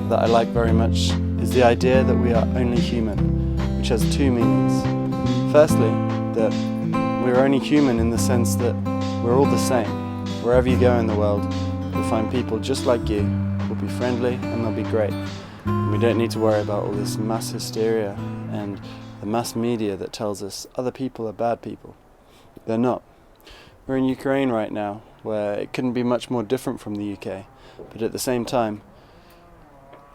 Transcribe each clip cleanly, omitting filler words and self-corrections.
that I like very much is the idea that we are only human, which has two meanings. Firstly, that we're only human in the sense that we're all the same. Wherever you go in the world, you'll find people just like you, who'll be friendly and they'll be great. And we don't need to worry about all this mass hysteria and the mass media that tells us other people are bad people. They're not. We're in Ukraine right now, where it couldn't be much more different from the UK, but at the same time,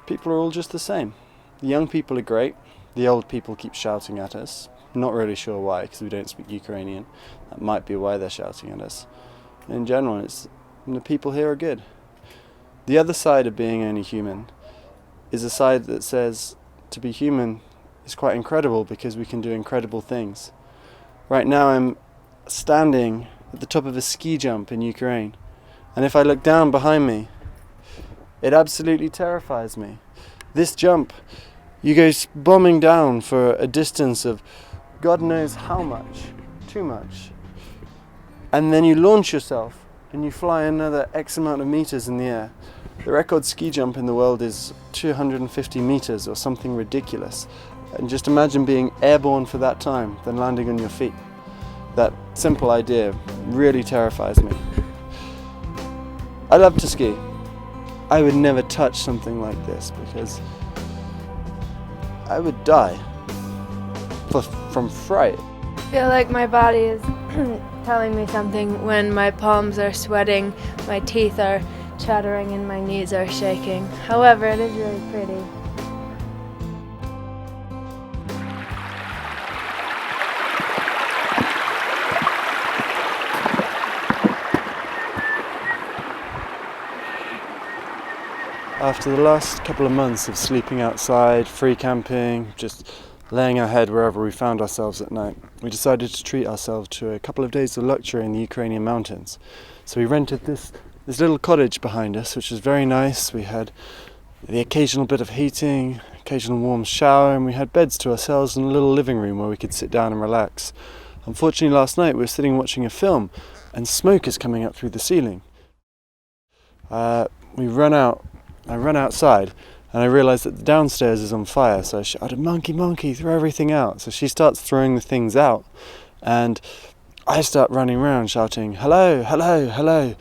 people are all just the same. The young people are great, the old people keep shouting at us. Not really sure why, because we don't speak Ukrainian. That might be why they're shouting at us. In general, the people here are good. The other side of being only human is a side that says to be human is quite incredible because we can do incredible things. Right now I'm standing at the top of a ski jump in Ukraine, and if I look down behind me, it absolutely terrifies me. This jump, you go bombing down for a distance of God knows how much, too much. And then you launch yourself and you fly another X amount of meters in the air. The record ski jump in the world is 250 meters or something ridiculous. And just imagine being airborne for that time, then landing on your feet. That simple idea really terrifies me. I love to ski. I would never touch something like this because I would die from fright. I feel like my body is telling me something when my palms are sweating, my teeth are chattering, and my knees are shaking. However, it is really pretty. After the last couple of months of sleeping outside, free camping, just laying our head wherever we found ourselves at night, we decided to treat ourselves to a couple of days of luxury in the Ukrainian mountains. So we rented this little cottage behind us, which was very nice. We had the occasional bit of heating, occasional warm shower, and we had beds to ourselves and a little living room where we could sit down and relax. Unfortunately, last night we were sitting watching a film and smoke is coming up through the ceiling. I run outside and I realised that the downstairs is on fire, so I shouted, "Monkey, monkey, throw everything out." So she starts throwing the things out and I start running around shouting, "Hello, hello, hello."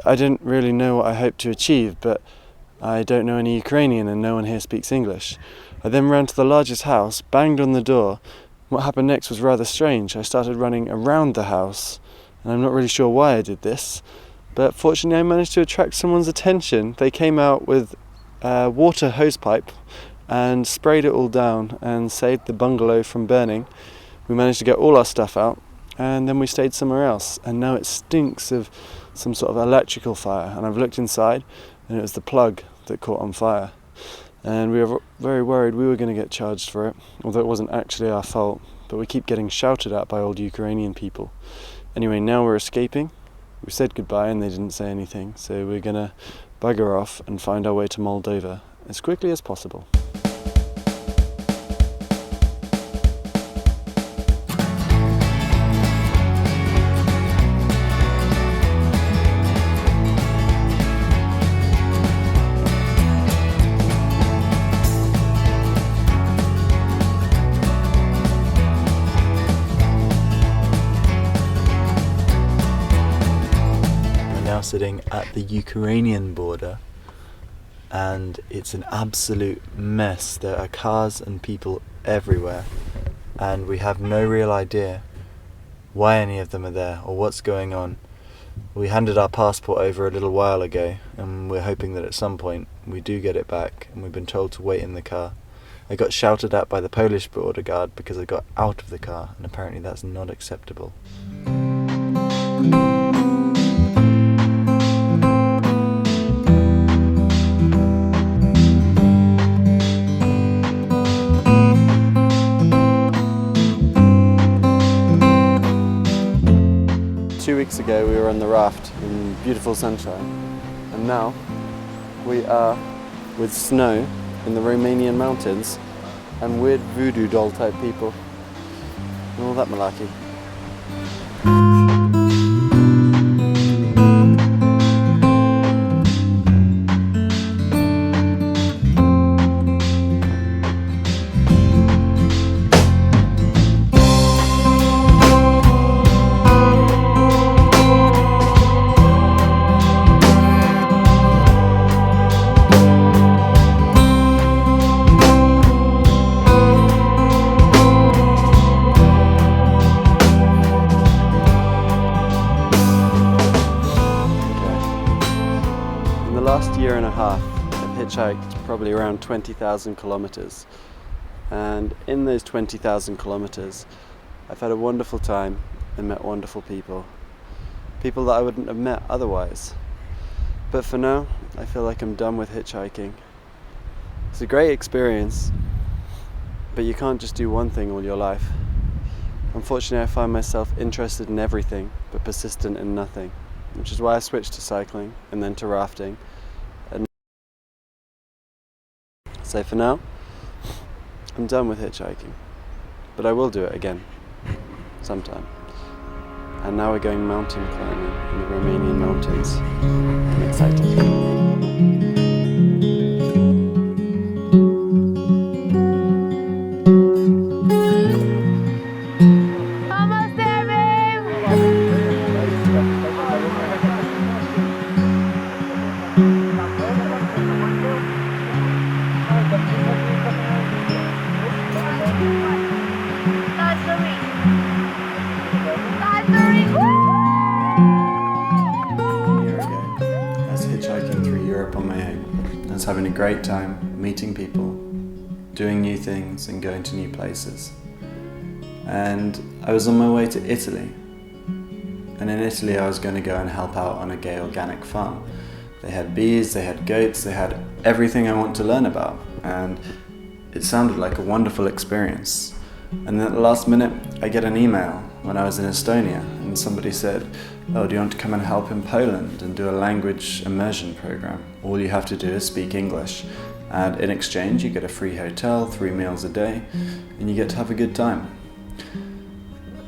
I didn't really know what I hoped to achieve, but I don't know any Ukrainian and no one here speaks English. I then ran to the largest house, banged on the door. What happened next was rather strange. I started running around the house and I'm not really sure why I did this. But fortunately I managed to attract someone's attention. They came out with a water hose pipe and sprayed it all down and saved the bungalow from burning. We managed to get all our stuff out and then we stayed somewhere else, and now it stinks of some sort of electrical fire, and I've looked inside and it was the plug that caught on fire, and we were very worried we were going to get charged for it, although it wasn't actually our fault, but we keep getting shouted at by old Ukrainian people. Anyway, now we're escaping. We said goodbye and they didn't say anything, so we're gonna bugger off and find our way to Moldova as quickly as possible. Sitting at the Ukrainian border and it's an absolute mess. There are cars and people everywhere and we have no real idea why any of them are there or what's going on. We handed our passport over a little while ago and we're hoping that at some point we do get it back, and we've been told to wait in the car. I got shouted at by the Polish border guard because I got out of the car, and apparently that's not acceptable. 2 weeks ago we were on the raft in beautiful sunshine, and now we are with snow in the Romanian mountains and weird voodoo doll type people and all that malarkey. hitchhiked probably around 20,000 kilometers. And in those 20,000 kilometers, I've had a wonderful time and met wonderful people. People that I wouldn't have met otherwise. But for now, I feel like I'm done with hitchhiking. It's a great experience, but you can't just do one thing all your life. Unfortunately, I find myself interested in everything, but persistent in nothing, which is why I switched to cycling and then to rafting. And so for now, I'm done with hitchhiking, but I will do it again, sometime. And now we're going mountain climbing in the Romanian mountains. I'm excited. On my own. I was having a great time meeting people, doing new things and going to new places. And I was on my way to Italy. And in Italy I was going to go and help out on a gay organic farm. They had bees, they had goats, they had everything I want to learn about. And it sounded like a wonderful experience. And then at the last minute I get an email when I was in Estonia and somebody said, "Oh, do you want to come and help in Poland and do a language immersion program? All you have to do is speak English. And in exchange you get a free hotel, 3 meals a day, and you get to have a good time."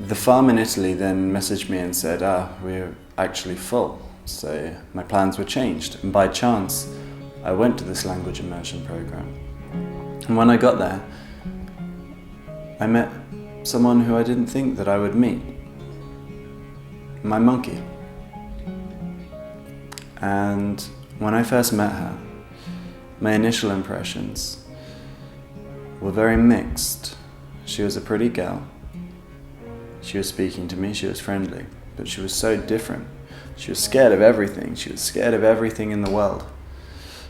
The farm in Italy then messaged me and said, we're actually full. So my plans were changed. And by chance, I went to this language immersion program. And when I got there, I met someone who I didn't think that I would meet. My monkey. And when I first met her, my initial impressions were very mixed. She was a pretty girl. She was speaking to me, she was friendly, but she was so different. She was scared of everything. She was scared of everything in the world.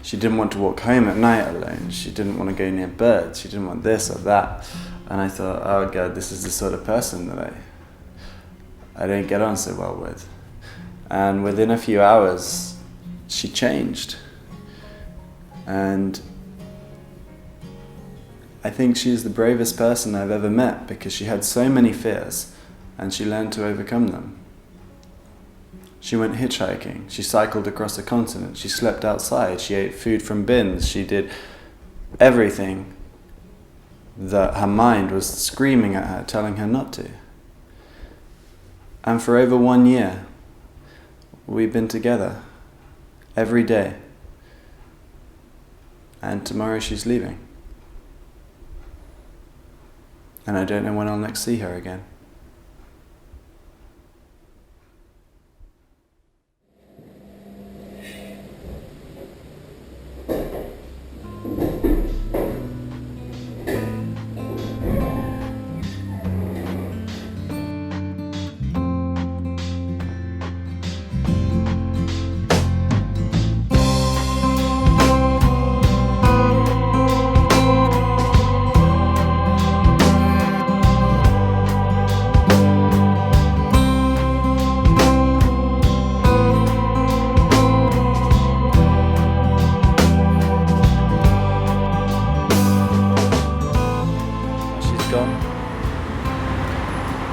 She didn't want to walk home at night alone. She didn't want to go near birds. She didn't want this or that. And I thought, oh God, this is the sort of person that I don't get on so well with. And within a few hours, she changed. And I think she's the bravest person I've ever met because she had so many fears and she learned to overcome them. She went hitchhiking, she cycled across a continent, she slept outside, she ate food from bins, she did everything that her mind was screaming at her, telling her not to. And for over 1 year, we've been together every day. And tomorrow she's leaving. And I don't know when I'll next see her again.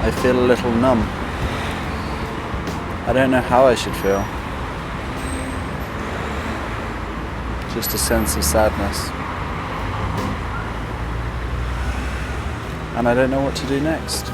I feel a little numb. I don't know how I should feel. Just a sense of sadness. And I don't know what to do next.